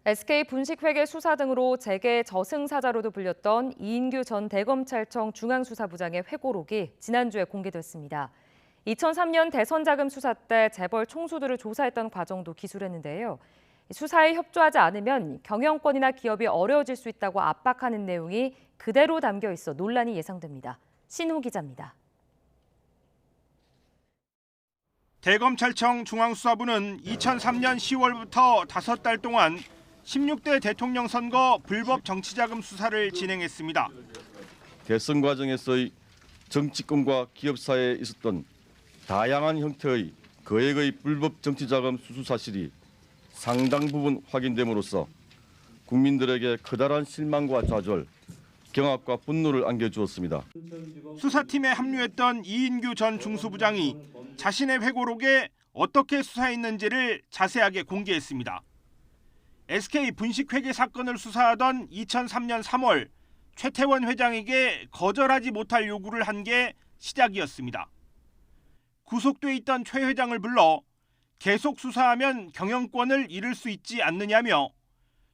SK 분식회계 수사 등으로 재계 저승사자로도 불렸던 이인규 전 대검찰청 중앙수사부장의 회고록이 지난주에 공개됐습니다. 2003년 대선 자금 수사 때 재벌 총수들을 조사했던 과정도 기술했는데요. 수사에 협조하지 않으면 경영권이나 기업이 어려워질 수 있다고 압박하는 내용이 그대로 담겨 있어 논란이 예상됩니다. 신후 기자입니다. 대검찰청 중앙수사부는 2003년 10월부터 5달 동안 16대 대통령 선거 불법 정치자금 수사를 진행했습니다. 대선 과정에서의 정치권과 기업사에 있었던 다양한 형태의 거액의 불법 정치자금 수수 사실이 상당 부분 확인됨으로써 국민들에게 커다란 실망과 좌절, 경악과 분노를 안겨주었습니다. 수사팀에 합류했던 이인규 전 중수부장이 자신의 회고록에 어떻게 수사했는지를 자세하게 공개했습니다. SK 분식회계 사건을 수사하던 2003년 3월 최태원 회장에게 거절하지 못할 요구를 한 게 시작이었습니다. 구속돼 있던 최 회장을 불러 계속 수사하면 경영권을 잃을 수 있지 않느냐며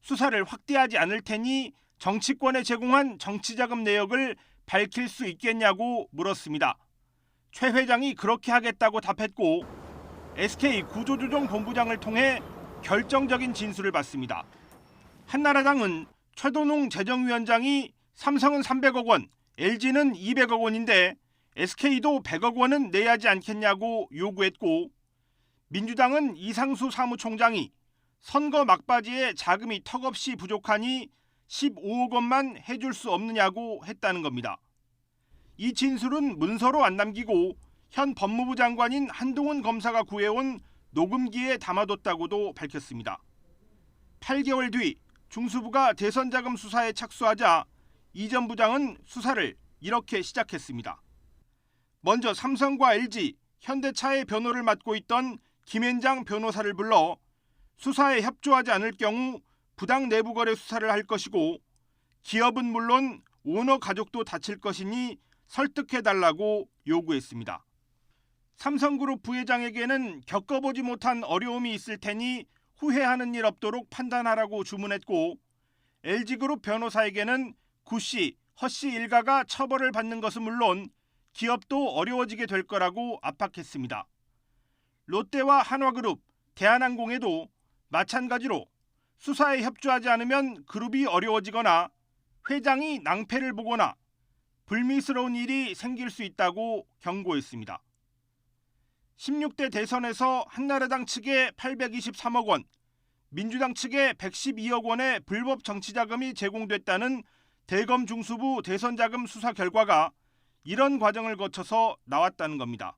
수사를 확대하지 않을 테니 정치권에 제공한 정치자금 내역을 밝힐 수 있겠냐고 물었습니다. 최 회장이 그렇게 하겠다고 답했고 SK 구조조정본부장을 통해 결정적인 진술을 받습니다. 한나라당은 최도농 재정위원장이 삼성은 300억 원, LG는 200억 원인데 SK도 100억 원은 내야 하지 않겠냐고 요구했고 민주당은 이상수 사무총장이 선거 막바지에 자금이 턱없이 부족하니 15억 원만 해줄 수 없느냐고 했다는 겁니다. 이 진술은 문서로 안 남기고 현 법무부 장관인 한동훈 검사가 구해온 녹음기에 담아뒀다고도 밝혔습니다. 8개월 뒤 중수부가 대선자금 수사에 착수하자 이 전 부장은 수사를 이렇게 시작했습니다. 먼저 삼성과 LG, 현대차의 변호를 맡고 있던 김앤장 변호사를 불러 수사에 협조하지 않을 경우 부당 내부거래 수사를 할 것이고 기업은 물론 오너 가족도 다칠 것이니 설득해달라고 요구했습니다. 삼성그룹 부회장에게는 겪어보지 못한 어려움이 있을 테니 후회하는 일 없도록 판단하라고 주문했고 LG그룹 변호사에게는 구씨, 허씨 일가가 처벌을 받는 것은 물론 기업도 어려워지게 될 거라고 압박했습니다. 롯데와 한화그룹, 대한항공에도 마찬가지로 수사에 협조하지 않으면 그룹이 어려워지거나 회장이 낭패를 보거나 불미스러운 일이 생길 수 있다고 경고했습니다. 16대 대선에서 한나라당 측에 823억 원, 민주당 측에 112억 원의 불법 정치자금이 제공됐다는 대검 중수부 대선자금 수사 결과가 이런 과정을 거쳐서 나왔다는 겁니다.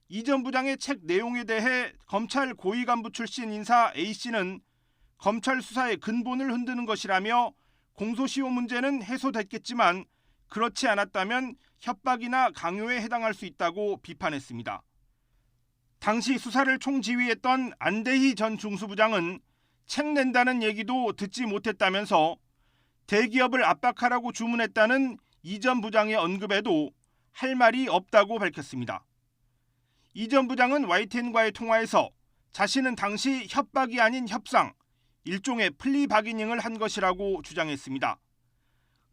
이 전 부장의 책 내용에 대해 검찰 고위 간부 출신 인사 A씨는 검찰 수사의 근본을 흔드는 것이라며 공소시효 문제는 해소됐겠지만 그렇지 않았다면 협박이나 강요에 해당할 수 있다고 비판했습니다. 당시 수사를 총지휘했던 안대희 전 중수부장은 책 낸다는 얘기도 듣지 못했다면서 대기업을 압박하라고 주문했다는 이 전 부장의 언급에도 할 말이 없다고 밝혔습니다. 이 전 부장은 YTN과의 통화에서 자신은 당시 협박이 아닌 협상, 일종의 플리바기닝을 한 것이라고 주장했습니다.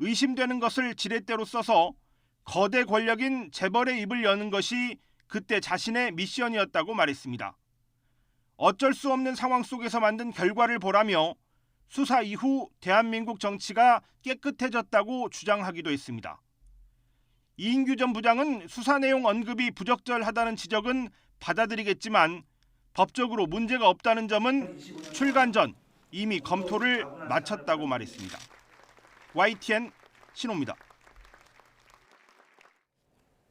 의심되는 것을 지렛대로 써서 거대 권력인 재벌의 입을 여는 것이 그때 자신의 미션이었다고 말했습니다. 어쩔 수 없는 상황 속에서 만든 결과를 보라며 수사 이후 대한민국 정치가 깨끗해졌다고 주장하기도 했습니다. 이인규 전 부장은 수사 내용 언급이 부적절하다는 지적은 받아들이겠지만 법적으로 문제가 없다는 점은 출간 전 이미 검토를 마쳤다고 말했습니다. YTN 신호입니다.